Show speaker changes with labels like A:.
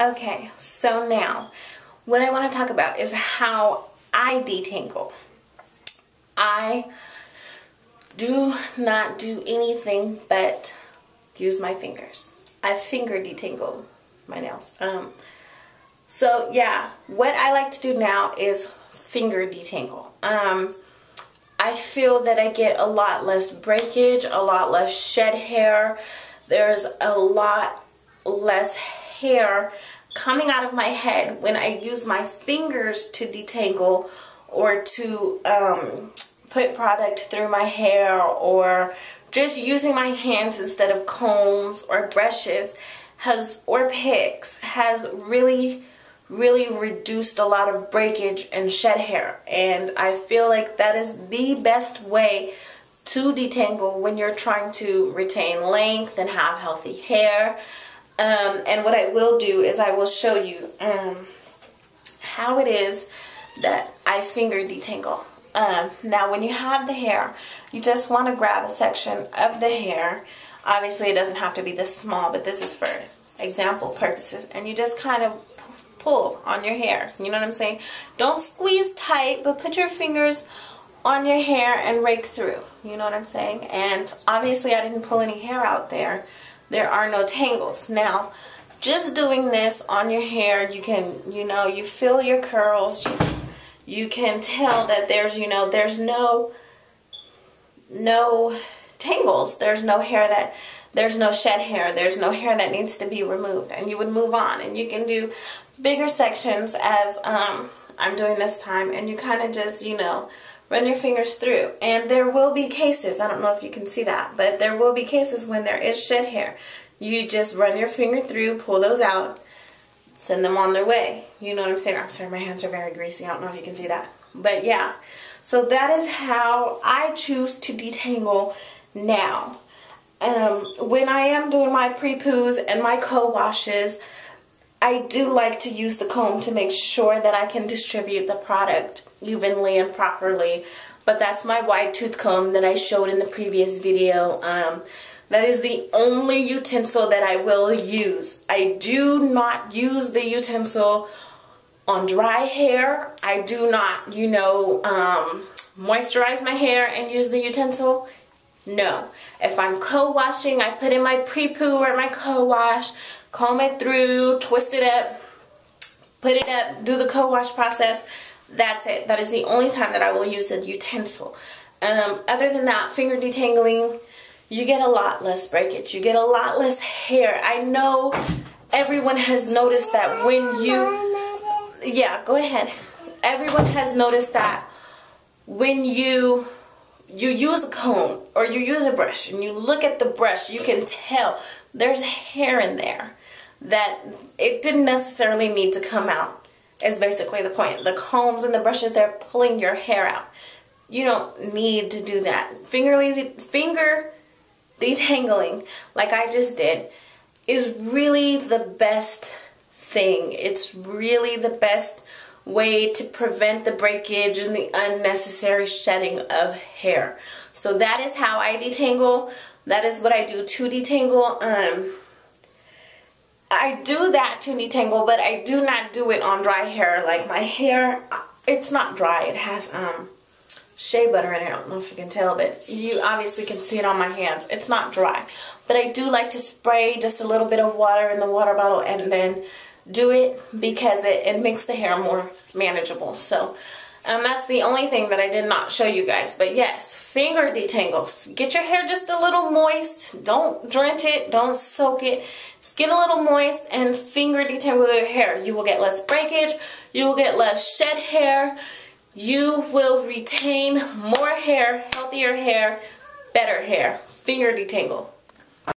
A: Okay, so now what I want to talk about is how I detangle. I do not do anything but use my fingers. I finger detangle my nails. So yeah, what I like to do now is finger detangle. I feel that I get a lot less breakage, a lot less shed hair. There's a lot less hair coming out of my head when I use my fingers to detangle or to put product through my hair, or just using my hands instead of combs or brushes or picks has really reduced a lot of breakage and shed hair. And I feel like that is the best way to detangle when you're trying to retain length and have healthy hair. And what I will do is I will show you how it is that I finger detangle. Now when you have the hair, you just want to grab a section of the hair. Obviously it doesn't have to be this small, but this is for example purposes. And you just kind of pull on your hair. You know what I'm saying? Don't squeeze tight, but put your fingers on your hair and rake through. You know what I'm saying? And obviously I didn't pull any hair out there. There are no tangles. Now, just doing this on your hair, you can, you feel your curls. You can tell that there's, there's no tangles. There's no hair there's no shed hair. There's no hair that needs to be removed. And you would move on. And you can do bigger sections as I'm doing this time. And you kind of just, run your fingers through. And there will be cases, I don't know if you can see that, but there will be cases when there is shed hair. You just run your finger through, pull those out, send them on their way. You know what I'm saying? I'm sorry, my hands are very greasy. I don't know if you can see that. But yeah, so that is how I choose to detangle now. When I am doing my pre-poos and my co-washes, I do like to use the comb to make sure that I can distribute the product evenly and properly. But that's my wide tooth comb that I showed in the previous video. That is the only utensil that I will use. I do not use the utensil on dry hair. I do not, moisturize my hair and use the utensil. No. If I'm co-washing, I put in my pre-poo or my co-wash, comb it through, twist it up, put it up, do the co-wash process. That's it. That is the only time that I will use a utensil. Other than that, finger detangling, you get a lot less breakage. You get a lot less hair. I know everyone has noticed that when you... Yeah, go ahead. Everyone has noticed that when you use a comb or you use a brush and you look at the brush, you can tell there's hair in there that it didn't necessarily need to come out, is basically the point. The combs and the brushes, they're pulling your hair out. You don't need to do that. Finger detangling, like I just did, is really the best thing. It's really the best way to prevent the breakage and the unnecessary shedding of hair. So that is how I detangle. That is what I do to detangle. I do that to detangle, but I do not do it on dry hair. Like my hair, it's not dry. It has shea butter in it. I don't know if you can tell, but you obviously can see it on my hands. It's not dry. But I do like to spray just a little bit of water in the water bottle and then do it because it makes the hair more manageable. So that's the only thing that I did not show you guys. But yes, finger detangles. Get your hair just a little moist. Don't drench it. Don't soak it. Just get a little moist and finger detangle your hair. You will get less breakage. You will get less shed hair. You will retain more hair, healthier hair, better hair. Finger detangle.